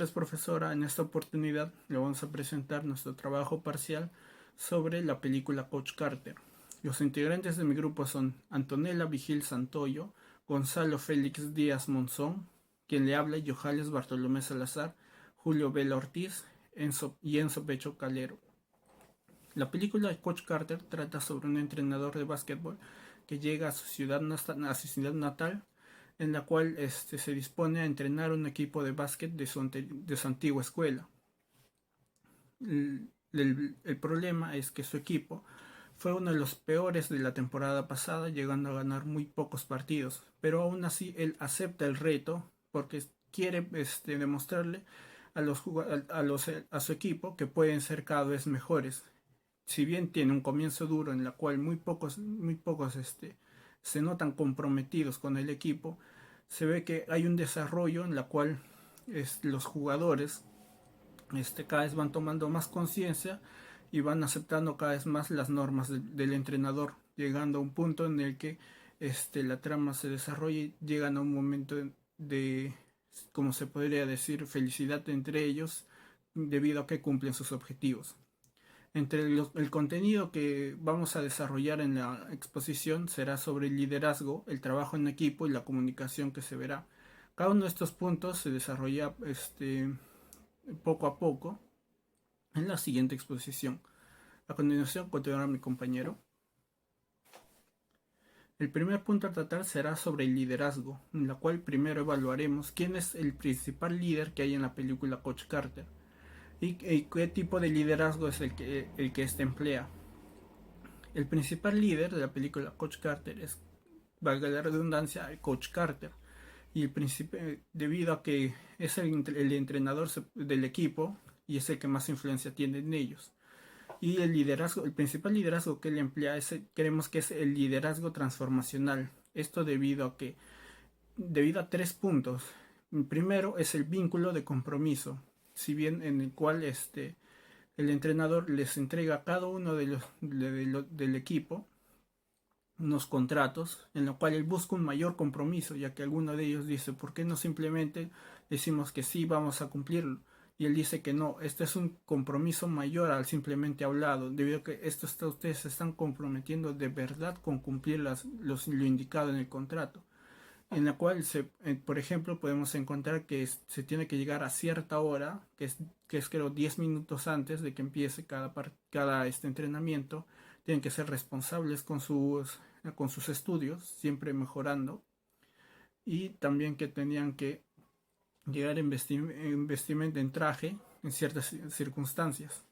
tardes, profesora. En esta oportunidad le vamos a presentar nuestro trabajo parcial sobre la película Coach Carter. Los integrantes de mi grupo son Antonella Vigil Santoyo, Gonzalo Félix Díaz Monzón, quien le habla, Yojales Bartolomé Salazar, Julio Vela Ortiz y Enzo Pecho Calero. La película Coach Carter trata sobre un entrenador de básquetbol que llega a su ciudad natal, en la cual se dispone a entrenar un equipo de básquet de su antigua escuela. El problema es que su equipo fue uno de los peores de la temporada pasada, llegando a ganar muy pocos partidos, pero aún así él acepta el reto porque quiere demostrarle a su equipo que pueden ser cada vez mejores. Si bien tiene un comienzo duro en la cual muy pocos se notan comprometidos con el equipo, se ve que hay un desarrollo en la cual los jugadores cada vez van tomando más conciencia y van aceptando cada vez más las normas del entrenador, llegando a un punto en el que la trama se desarrolla y llegan a un momento de, como se podría decir, felicidad entre ellos debido a que cumplen sus objetivos. Entre el contenido que vamos a desarrollar en la exposición será sobre el liderazgo, el trabajo en equipo y la comunicación que se verá. Cada uno de estos puntos se desarrolla poco a poco en la siguiente exposición. A continuación continuará mi compañero. El primer punto a tratar será sobre el liderazgo, en la cual primero evaluaremos quién es el principal líder que hay en la película Coach Carter y qué tipo de liderazgo es el que éste emplea. El principal líder de la película Coach Carter es, valga la redundancia, Coach Carter, y debido a que es el entrenador del equipo y es el que más influencia tiene en ellos. Y el principal liderazgo que él emplea creemos que es el liderazgo transformacional. Esto debido a 3 puntos. El primero es el vínculo de compromiso, si bien en el cual el entrenador les entrega a cada uno del equipo unos contratos en los cuales él busca un mayor compromiso, ya que alguno de ellos dice, ¿por qué no simplemente decimos que sí, vamos a cumplirlo? Y él dice que no, este es un compromiso mayor al simplemente hablado, debido a que ustedes se están comprometiendo de verdad con cumplir lo indicado en el contrato, en la cual, por ejemplo, podemos encontrar que se tiene que llegar a cierta hora, que es creo 10 minutos antes de que empiece cada entrenamiento. Tienen que ser responsables con sus estudios, siempre mejorando, y también que tenían que llegar en vestimenta, en traje, en ciertas circunstancias.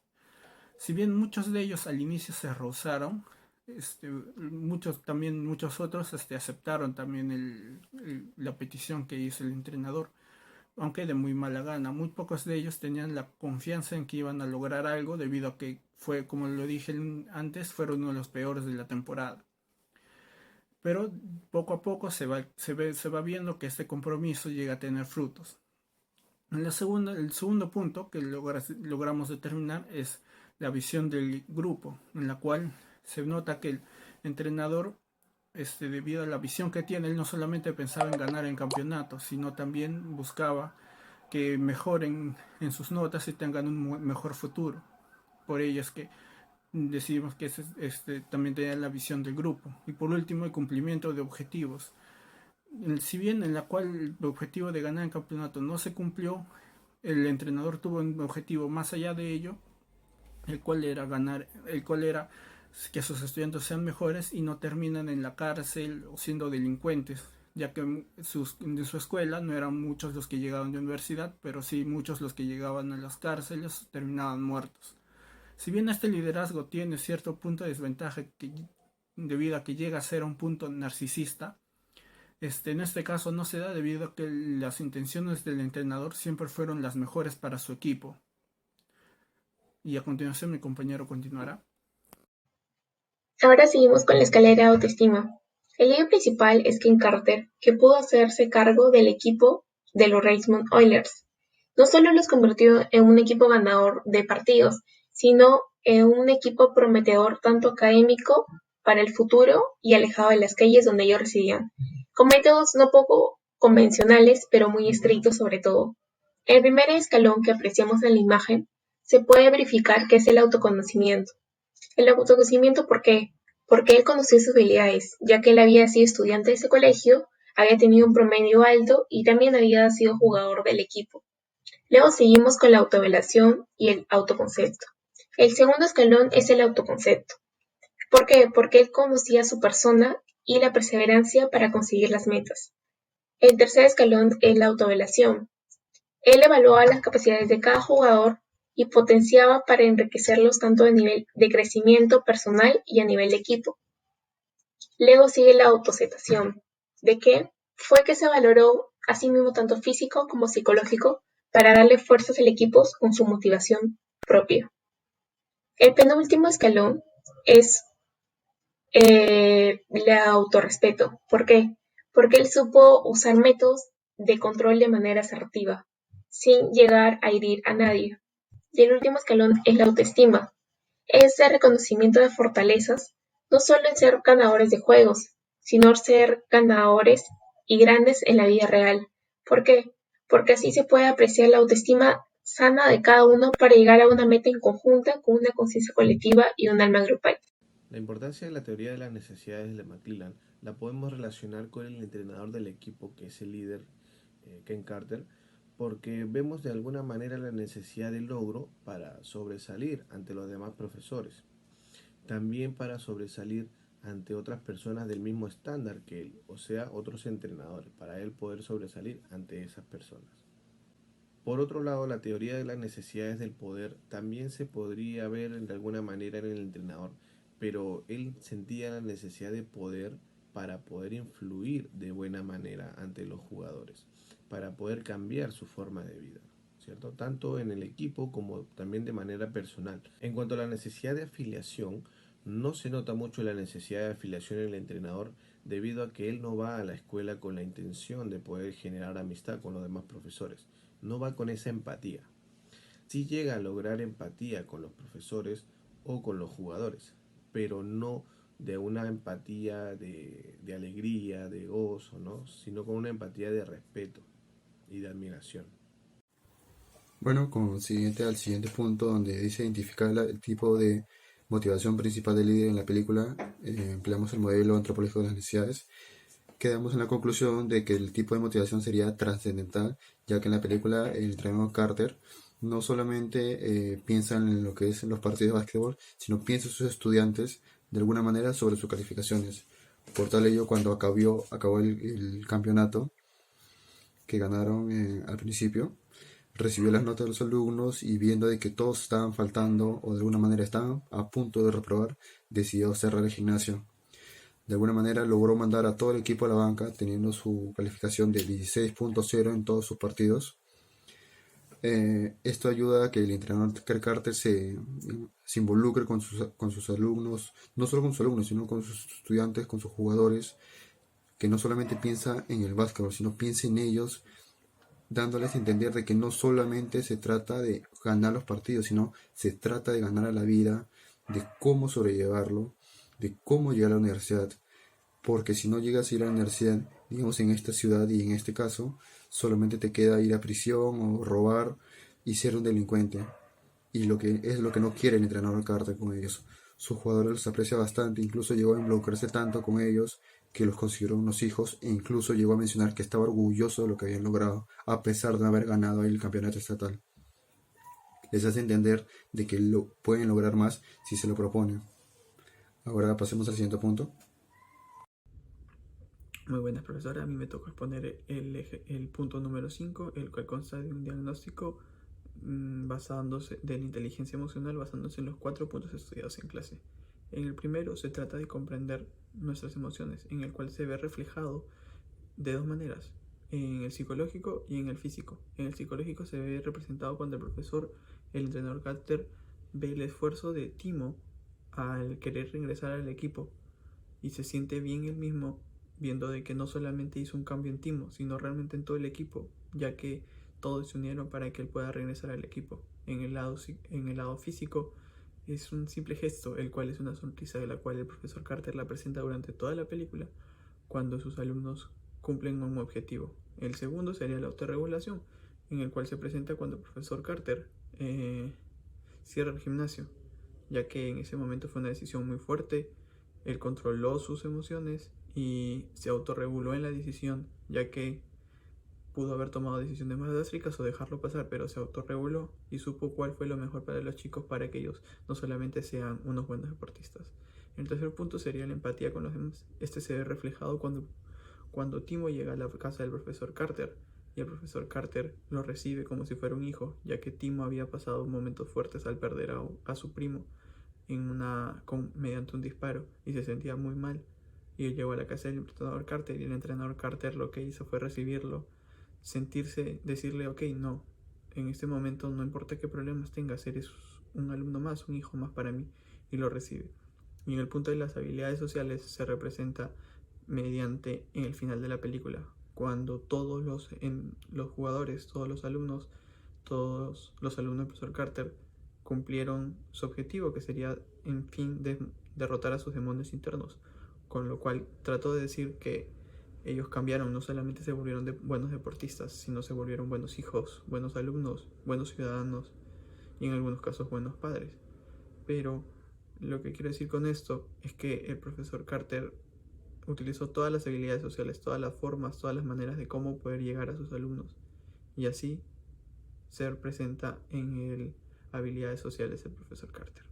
Si bien muchos de ellos al inicio se rozaron, muchos otros aceptaron también la petición que hizo el entrenador, aunque de muy mala gana. Muy pocos de ellos tenían la confianza en que iban a lograr algo, debido a que fue, como lo dije antes, fueron uno de los peores de la temporada. Pero poco a poco se va viendo que este compromiso llega a tener frutos. El segundo punto que logramos determinar es la visión del grupo, en la cual se nota que el entrenador, debido a la visión que tiene, él no solamente pensaba en ganar el campeonato, sino también buscaba que mejoren en sus notas y tengan un mejor futuro. Por ello es que decidimos que también tenía la visión del grupo. Y por último, el cumplimiento de objetivos. Si bien en la cual el objetivo de ganar el campeonato no se cumplió, el entrenador tuvo un objetivo más allá de ello, el cual era que sus estudiantes sean mejores y no terminan en la cárcel o siendo delincuentes, ya que en su escuela no eran muchos los que llegaban de universidad, pero sí muchos los que llegaban a las cárceles terminaban muertos. Si bien este liderazgo tiene cierto punto de desventaja debido a que llega a ser un punto narcisista, en este caso no se da debido a que las intenciones del entrenador siempre fueron las mejores para su equipo. Y a continuación mi compañero continuará. Ahora seguimos con la escalera de autoestima. El líder principal es Ken Carter, que pudo hacerse cargo del equipo de los Richmond Oilers. No solo los convirtió en un equipo ganador de partidos, sino en un equipo prometedor tanto académico para el futuro y alejado de las calles donde ellos residían, con métodos no poco convencionales, pero muy estrictos sobre todo. El primer escalón que apreciamos en la imagen se puede verificar que es el autoconocimiento. El autoconocimiento, ¿por qué? Porque él conoció sus habilidades, ya que él había sido estudiante de ese colegio, había tenido un promedio alto y también había sido jugador del equipo. Luego seguimos con la autoevaluación y el autoconcepto. El segundo escalón es el autoconcepto. ¿Por qué? Porque él conocía a su persona y la perseverancia para conseguir las metas. El tercer escalón es la autoevaluación. Él evaluaba las capacidades de cada jugador y potenciaba para enriquecerlos tanto a nivel de crecimiento personal y a nivel de equipo. Luego sigue la autoaceptación. ¿De qué? Fue que se valoró a sí mismo tanto físico como psicológico para darle fuerzas al equipo con su motivación propia. El penúltimo escalón es el autorrespeto. ¿Por qué? Porque él supo usar métodos de control de manera asertiva, sin llegar a herir a nadie. Y el último escalón es la autoestima. Es el reconocimiento de fortalezas, no solo en ser ganadores de juegos, sino ser ganadores y grandes en la vida real. ¿Por qué? Porque así se puede apreciar la autoestima sana de cada uno para llegar a una meta en conjunta con una conciencia colectiva y un alma grupal. La importancia de la teoría de las necesidades de McClellan la podemos relacionar con el entrenador del equipo, que es el líder, Ken Carter, porque vemos de alguna manera la necesidad de logro para sobresalir ante los demás profesores, también para sobresalir ante otras personas del mismo estándar que él, o sea, otros entrenadores, para él poder sobresalir ante esas personas. Por otro lado, la teoría de las necesidades del poder también se podría ver de alguna manera en el entrenador, pero él sentía la necesidad de poder para poder influir de buena manera ante los jugadores, para poder cambiar su forma de vida, ¿cierto? Tanto en el equipo como también de manera personal. En cuanto a la necesidad de afiliación, no se nota mucho la necesidad de afiliación en el entrenador debido a que él no va a la escuela con la intención de poder generar amistad con los demás profesores, no va con esa empatía. Sí llega a lograr empatía con los profesores o con los jugadores, pero no de una empatía de alegría, de gozo, ¿no? Sino con una empatía de respeto y de admiración. Bueno, como siguiente al siguiente punto donde dice identificar el tipo de motivación principal del líder en la película, empleamos el modelo antropológico de las necesidades. Quedamos en la conclusión de que el tipo de motivación sería trascendental, ya que en la película el entrenador Carter no solamente piensa en lo que es los partidos de básquetbol, sino piensa en sus estudiantes de alguna manera sobre sus calificaciones. Por tal ello, cuando acabó el campeonato que ganaron al principio, recibió las notas de los alumnos y viendo de que todos estaban faltando o de alguna manera estaban a punto de reprobar, decidió cerrar el gimnasio. De alguna manera logró mandar a todo el equipo a la banca teniendo su calificación de 16.0 en todos sus partidos. Esto ayuda a que el entrenador Kirk Carter se involucre con sus alumnos, no solo con sus alumnos, sino con sus estudiantes, con sus jugadores, que no solamente piensa en el básquetbol, sino piensa en ellos, dándoles a entender de que no solamente se trata de ganar los partidos, sino se trata de ganar a la vida, de cómo sobrellevarlo, de cómo llegar a la universidad. Porque si no llegas a ir a la universidad, digamos en esta ciudad y en este caso, solamente te queda ir a prisión o robar y ser un delincuente. Y lo que es lo que no quiere el entrenador Carter con ellos. Sus jugadores los aprecia bastante, incluso llegó a involucrarse tanto con ellos que los consideró unos hijos e incluso llegó a mencionar que estaba orgulloso de lo que habían logrado, a pesar de haber ganado el campeonato estatal. Les hace entender de que lo pueden lograr más si se lo proponen. Ahora pasemos al siguiente punto. Muy buenas, profesora. A mí me toca exponer el punto número 5, el cual consta de un diagnóstico basándose de la inteligencia emocional basándose en los 4 puntos estudiados en clase. En el primero se trata de comprender nuestras emociones, en el cual se ve reflejado de dos maneras, en el psicológico y en el físico. En el psicológico se ve representado cuando el entrenador Carter, ve el esfuerzo de Timo al querer regresar al equipo y se siente bien él mismo viendo de que no solamente hizo un cambio en Timo, sino realmente en todo el equipo, ya que todos se unieron para que él pueda regresar al equipo. En el lado físico es un simple gesto, el cual es una sonrisa de la cual el profesor Carter la presenta durante toda la película cuando sus alumnos cumplen un objetivo. El segundo sería la autorregulación, en el cual se presenta cuando el profesor Carter cierra el gimnasio, ya que en ese momento fue una decisión muy fuerte. Él controló sus emociones y se autorreguló en la decisión, ya que pudo haber tomado decisiones más drásticas o dejarlo pasar, pero se autorreguló y supo cuál fue lo mejor para los chicos para que ellos no solamente sean unos buenos deportistas. El tercer punto sería la empatía con los demás. Este se ve reflejado cuando Timo llega a la casa del profesor Carter y el profesor Carter lo recibe como si fuera un hijo, ya que Timo había pasado momentos fuertes al perder a su primo mediante un disparo y se sentía muy mal. Y él llegó a la casa del entrenador Carter y el entrenador Carter lo que hizo fue recibirlo, decirle, ok, no, en este momento no importa qué problemas tengas, eres un alumno más, un hijo más para mí, y lo recibe. Y en el punto de las habilidades sociales se representa mediante en el final de la película, cuando todos los jugadores, todos los alumnos del profesor Carter cumplieron su objetivo, que sería en fin derrotar a sus demonios internos, con lo cual trató de decir que ellos cambiaron, no solamente se volvieron buenos deportistas, sino se volvieron buenos hijos, buenos alumnos, buenos ciudadanos y en algunos casos buenos padres. Pero lo que quiero decir con esto es que el profesor Carter utilizó todas las habilidades sociales, todas las formas, todas las maneras de cómo poder llegar a sus alumnos. Y así se representa en el habilidades sociales del profesor Carter.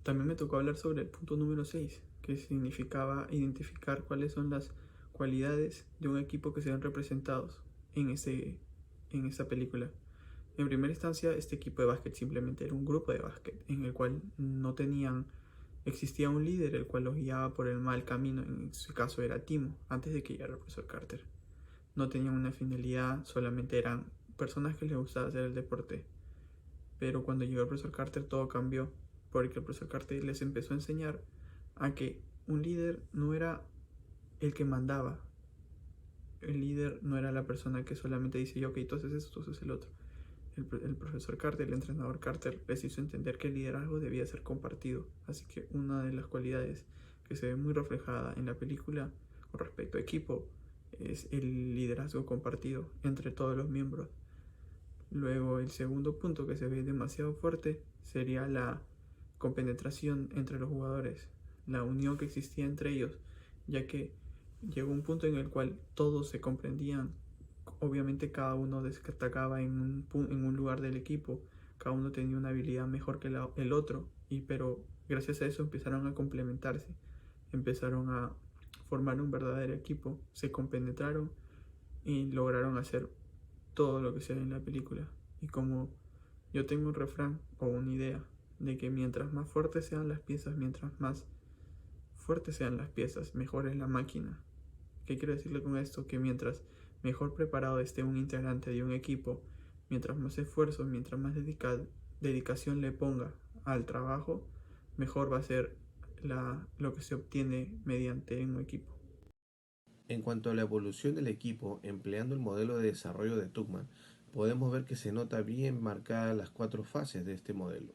También me tocó hablar sobre el punto número 6, que significaba identificar cuáles son las cualidades de un equipo que se ven representados en esta película. En primera instancia, este equipo de básquet simplemente era un grupo de básquet en el cual existía un líder el cual los guiaba por el mal camino. En ese caso era Timo, antes de que llegara el profesor Carter. No tenían una finalidad, solamente eran personas que les gustaba hacer el deporte. Pero cuando llegó el profesor Carter todo cambió, porque el profesor Carter les empezó a enseñar a que un líder no era el que mandaba. El líder no era la persona que solamente dice, ok, tú haces esto, tú haces el otro. El profesor Carter, el entrenador Carter, les hizo entender que el liderazgo debía ser compartido. Así que una de las cualidades que se ve muy reflejada en la película con respecto a equipo es el liderazgo compartido entre todos los miembros. Luego el segundo punto que se ve demasiado fuerte sería la compenetración entre los jugadores, la unión que existía entre ellos, ya que llegó un punto en el cual todos se comprendían. Obviamente cada uno destacaba en un lugar del equipo, cada uno tenía una habilidad mejor que el otro, pero gracias a eso empezaron a complementarse, empezaron a formar un verdadero equipo, se compenetraron y lograron hacer todo lo que se ve en la película. Y como yo tengo un refrán o una idea de que mientras más fuertes sean las piezas, mientras más fuertes sean las piezas, mejor es la máquina. ¿Qué quiero decirle con esto? Que mientras mejor preparado esté un integrante de un equipo, mientras más esfuerzo, mientras más dedicación le ponga al trabajo, mejor va a ser lo que se obtiene mediante un equipo. En cuanto a la evolución del equipo, empleando el modelo de desarrollo de Tuckman, podemos ver que se nota bien marcadas las 4 fases de este modelo.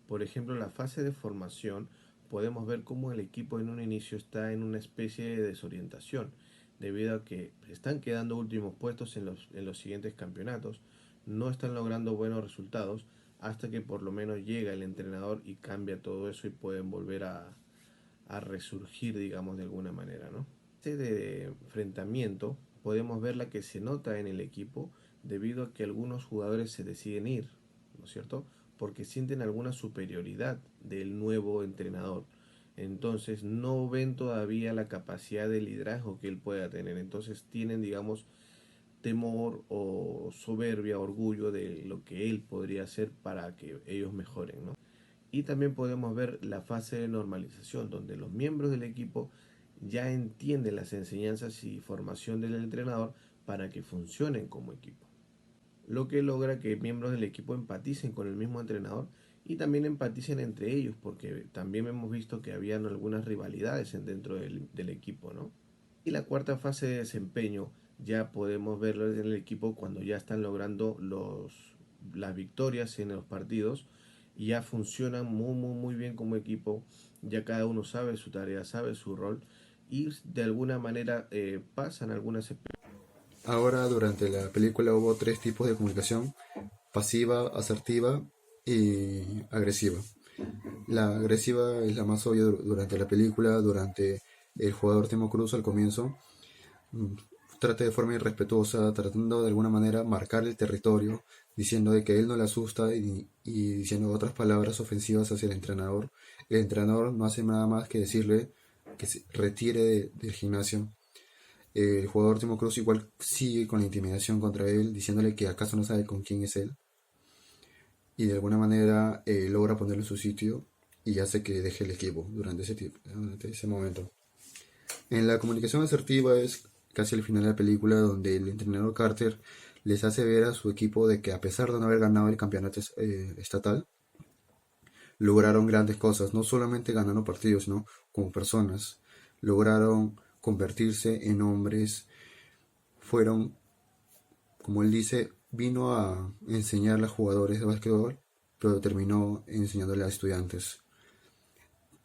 Por ejemplo, la fase de formación, podemos ver cómo el equipo en un inicio está en una especie de desorientación, debido a que están quedando últimos puestos en los siguientes campeonatos, no están logrando buenos resultados, hasta que por lo menos llega el entrenador y cambia todo eso y pueden volver a resurgir, digamos, de alguna manera, ¿no? De enfrentamiento podemos ver la que se nota en el equipo debido a que algunos jugadores se deciden ir, ¿no es cierto? Porque sienten alguna superioridad del nuevo entrenador. Entonces no ven todavía la capacidad de liderazgo que él pueda tener. Entonces tienen, digamos, temor o soberbia, orgullo de lo que él podría hacer para que ellos mejoren, ¿no? Y también podemos ver la fase de normalización, donde los miembros del equipo ya entienden las enseñanzas y formación del entrenador para que funcionen como equipo. Lo que logra que miembros del equipo empaticen con el mismo entrenador y también empaticen entre ellos, porque también hemos visto que habían algunas rivalidades dentro del equipo, ¿no? Y la cuarta fase de desempeño ya podemos verlo en el equipo cuando ya están logrando las victorias en los partidos y ya funcionan muy bien como equipo, ya cada uno sabe su tarea, sabe su rol y de alguna manera pasan algunas. Ahora, durante la película hubo tres tipos de comunicación: pasiva, asertiva y agresiva. La agresiva es la más obvia durante la película, durante el jugador Timo Cruz al comienzo. mm, Trata de forma irrespetuosa, tratando de alguna manera marcar el territorio, diciendo de que él no le asusta y diciendo otras palabras ofensivas hacia el entrenador. El entrenador no hace nada más que decirle que se retire del gimnasio. El jugador Timo Cruz igual sigue con la intimidación contra él, diciéndole que acaso no sabe con quién es él, y de alguna manera logra ponerlo en su sitio y hace que deje el equipo durante ese momento. En la comunicación asertiva es casi al final de la película, donde el entrenador Carter les hace ver a su equipo de que, a pesar de no haber ganado el campeonato estatal, lograron grandes cosas, no solamente ganando partidos, sino como personas. Lograron convertirse en hombres, fueron, como él dice, vino a enseñarle a jugadores de básquetbol, pero terminó enseñándole a estudiantes.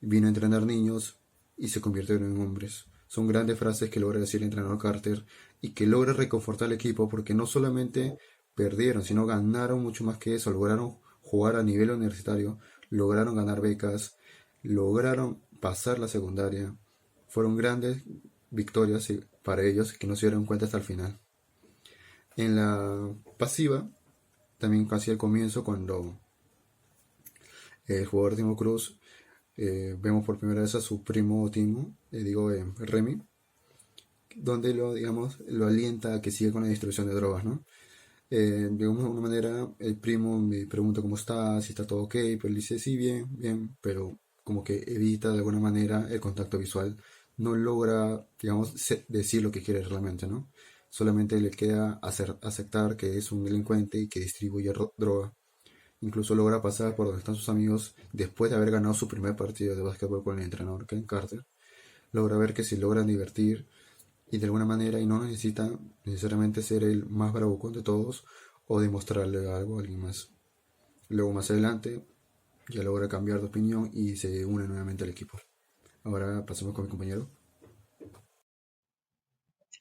Vino a entrenar niños y se convirtieron en hombres. Son grandes frases que logra decir el entrenador Carter y que logra reconfortar al equipo, porque no solamente perdieron, sino ganaron mucho más que eso. Lograron jugar a nivel universitario, lograron ganar becas, lograron pasar la secundaria. Fueron grandes victorias para ellos, que no se dieron cuenta hasta el final. En la pasiva, también casi al comienzo, cuando el jugador Timo Cruz, vemos por primera vez a su primo Timo, Remy, donde lo alienta a que siga con la distribución de drogas, ¿no? Digamos, de alguna manera, el primo me pregunta cómo está, si está todo ok, pero él dice sí, bien, bien, pero como que evita de alguna manera el contacto visual, no logra, digamos, decir lo que quiere realmente, ¿no? Solamente le queda aceptar que es un delincuente y que distribuye droga. Incluso logra pasar por donde están sus amigos después de haber ganado su primer partido de básquetbol con el entrenador Ken Carter. Logra ver que se logran divertir y de alguna manera, y no necesita necesariamente ser el más bravucón de todos o demostrarle algo a alguien más. Luego, más adelante, ya logra cambiar de opinión y se une nuevamente al equipo. Ahora pasemos con mi compañero.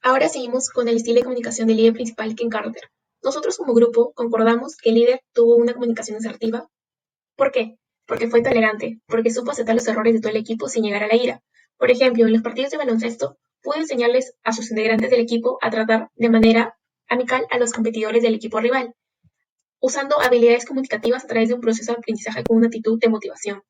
Ahora seguimos con el estilo de comunicación del líder principal, Ken Carter. Nosotros como grupo concordamos que el líder tuvo una comunicación asertiva. ¿Por qué? Porque fue tolerante, porque supo aceptar los errores de todo el equipo sin llegar a la ira. Por ejemplo, en los partidos de baloncesto, pudo enseñarles a sus integrantes del equipo a tratar de manera amical a los competidores del equipo rival, usando habilidades comunicativas a través de un proceso de aprendizaje con una actitud de motivación.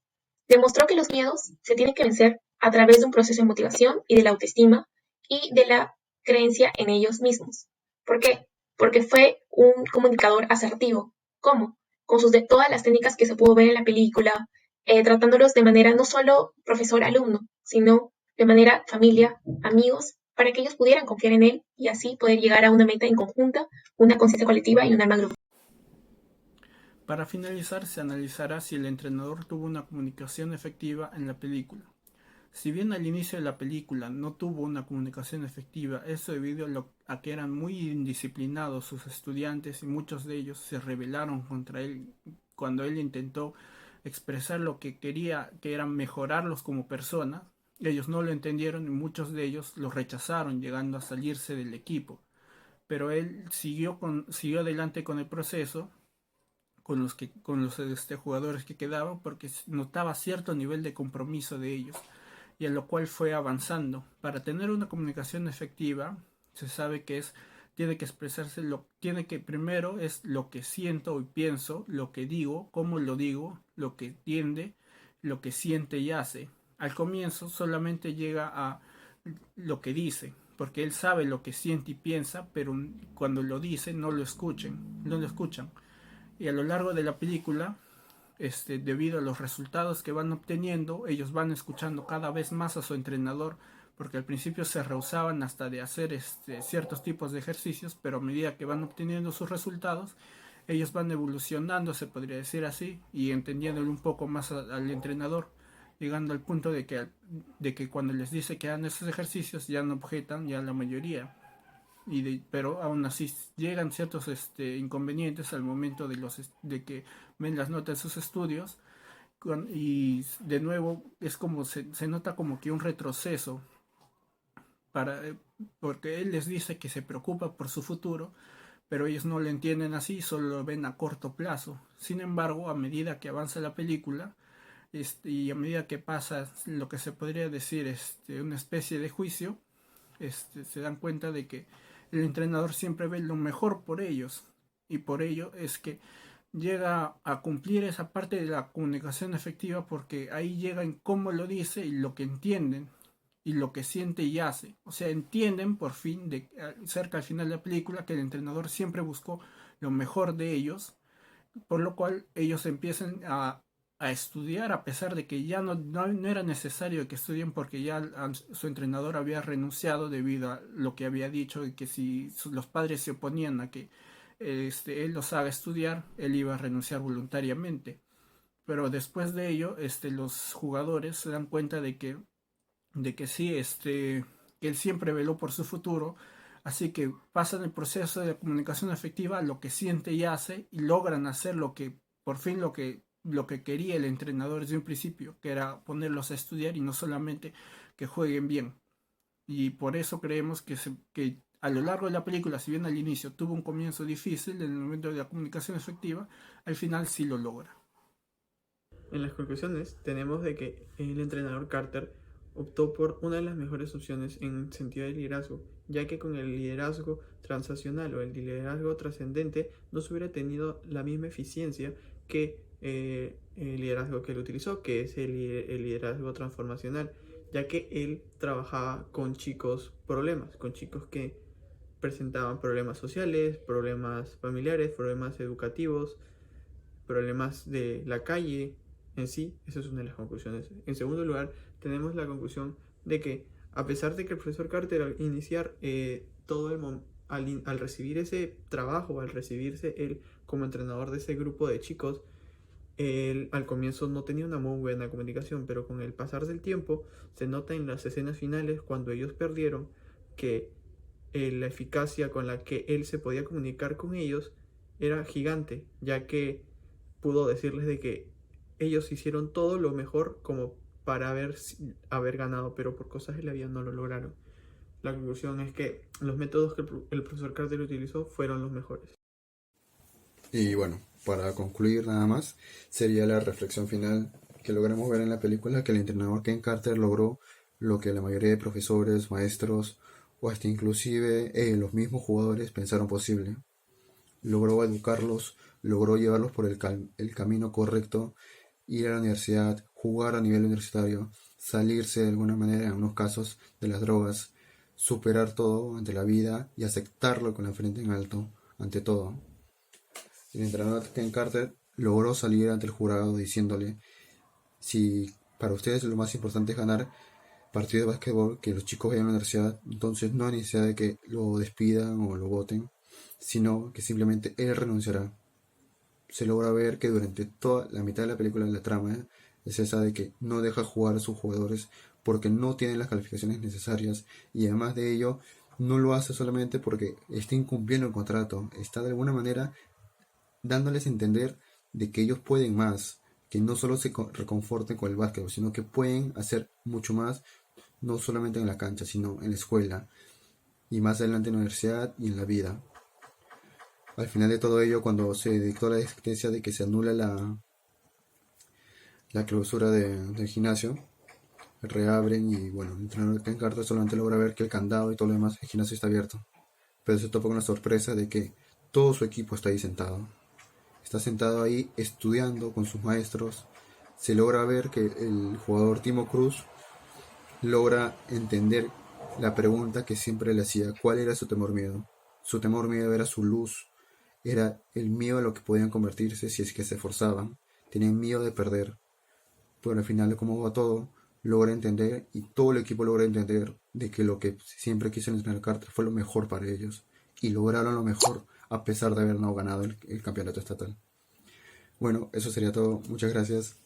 Demostró que los miedos se tienen que vencer a través de un proceso de motivación y de la autoestima y de la creencia en ellos mismos. ¿Por qué? Porque fue un comunicador asertivo. ¿Cómo? Con todas las técnicas que se pudo ver en la película, tratándolos de manera no solo profesor-alumno, sino de manera familia, amigos, para que ellos pudieran confiar en él y así poder llegar a una meta en conjunta, una conciencia colectiva y un alma grupal. Para finalizar, se analizará si el entrenador tuvo una comunicación efectiva en la película. Si bien al inicio de la película no tuvo una comunicación efectiva, eso debido a que eran muy indisciplinados sus estudiantes y muchos de ellos se rebelaron contra él cuando él intentó expresar lo que quería, que era mejorarlos como personas. Ellos no lo entendieron y muchos de ellos los rechazaron, llegando a salirse del equipo. Pero él siguió adelante con el proceso con los jugadores que quedaban, porque notaba cierto nivel de compromiso de ellos, y a lo cual fue avanzando. Para tener una comunicación efectiva, se sabe que tiene que expresarse, tiene que primero es lo que siento y pienso, lo que digo, cómo lo digo, lo que entiende, lo que siente y hace. Al comienzo solamente llega a lo que dice, porque él sabe lo que siente y piensa, pero cuando lo dice no lo escuchan. Y a lo largo de la película, debido a los resultados que van obteniendo, ellos van escuchando cada vez más a su entrenador, porque al principio se rehusaban hasta de hacer ciertos tipos de ejercicios, pero a medida que van obteniendo sus resultados, ellos van evolucionando, se podría decir así, y entendiéndole un poco más al entrenador, llegando al punto de que cuando les dice que hagan esos ejercicios ya no objetan, ya la mayoría. Pero aún así llegan ciertos inconvenientes al momento de que ven las notas de sus estudios, y de nuevo es como se nota como que un retroceso porque él les dice que se preocupa por su futuro, pero ellos no lo entienden así, solo lo ven a corto plazo. Sin embargo, a medida que avanza la película, y a medida que pasa lo que se podría decir una especie de juicio, se dan cuenta de que el entrenador siempre ve lo mejor por ellos, y por ello es que llega a cumplir esa parte de la comunicación efectiva, porque ahí llega en cómo lo dice y lo que entienden y lo que siente y hace. O sea, entienden por fin, cerca al final de la película, que el entrenador siempre buscó lo mejor de ellos, por lo cual ellos empiezan a estudiar, a pesar de que ya no era necesario que estudien, porque ya su entrenador había renunciado debido a lo que había dicho, y que si los padres se oponían a que él los haga estudiar, él iba a renunciar voluntariamente. Pero después de ello, los jugadores se dan cuenta de que sí, que él siempre veló por su futuro, así que pasan el proceso de comunicación efectiva, lo que siente y hace, y logran hacer por fin lo que quería el entrenador desde un principio, que era ponerlos a estudiar y no solamente que jueguen bien. Y por eso creemos que a lo largo de la película, si bien al inicio tuvo un comienzo difícil, en el momento de la comunicación efectiva, al final sí lo logra. En las conclusiones tenemos de que el entrenador Carter optó por una de las mejores opciones en sentido de liderazgo, ya que con el liderazgo transaccional o el liderazgo trascendente no se hubiera tenido la misma eficiencia que el liderazgo que él utilizó, que es el liderazgo transformacional, ya que él trabajaba con chicos con chicos que presentaban problemas sociales, problemas familiares, problemas educativos, problemas de la calle en sí. Esa es una de las conclusiones. En segundo lugar, tenemos la conclusión de que a pesar de que el profesor Carter al iniciar al recibir ese trabajo, al recibirse él como entrenador de ese grupo de chicos, él al comienzo no tenía una muy buena comunicación, pero con el pasar del tiempo se nota en las escenas finales, cuando ellos perdieron, que la eficacia con la que él se podía comunicar con ellos era gigante, ya que pudo decirles de que ellos hicieron todo lo mejor como para haber ganado, pero por cosas de la vida no lo lograron. La conclusión es que los métodos que el profesor Carter utilizó fueron los mejores. Y bueno, para concluir nada más, sería la reflexión final que logramos ver en la película, que el entrenador Ken Carter logró lo que la mayoría de profesores, maestros o hasta inclusive los mismos jugadores pensaron posible. Logró educarlos, logró llevarlos por el camino correcto, ir a la universidad, jugar a nivel universitario, salirse de alguna manera en algunos casos de las drogas, superar todo ante la vida y aceptarlo con la frente en alto ante todo. El entrenador Ken Carter logró salir ante el jurado diciéndole: si para ustedes lo más importante es ganar partidos de básquetbol, que los chicos vayan a la universidad, entonces no hay necesidad de que lo despidan o lo voten, sino que simplemente él renunciará. Se logra ver que durante toda la mitad de la película, la trama es esa de que no deja jugar a sus jugadores porque no tienen las calificaciones necesarias, y además de ello no lo hace solamente porque está incumpliendo el contrato, está de alguna manera dándoles a entender de que ellos pueden más, que no solo se reconforten con el básquetbol, sino que pueden hacer mucho más, no solamente en la cancha, sino en la escuela y más adelante en la universidad y en la vida. Al final de todo ello, cuando se dictó la sentencia de que se anula la clausura del gimnasio, reabren y bueno, el entrenador Ken Carter solamente logra ver que el candado y todo lo demás, el gimnasio está abierto, pero se topa con la sorpresa de que todo su equipo está ahí sentado. Está sentado ahí estudiando con sus maestros. Se logra ver que el jugador Timo Cruz logra entender la pregunta que siempre le hacía: ¿cuál era su temor miedo? Su temor miedo era su luz, era el miedo a lo que podían convertirse si es que se esforzaban. Tenían miedo de perder, pero al final, como va todo, logra entender, y todo el equipo logra entender, de que lo que siempre quiso entrenar Carter fue lo mejor para ellos, y lograron lo mejor a pesar de haber no ganado el campeonato estatal. Bueno, eso sería todo. Muchas gracias.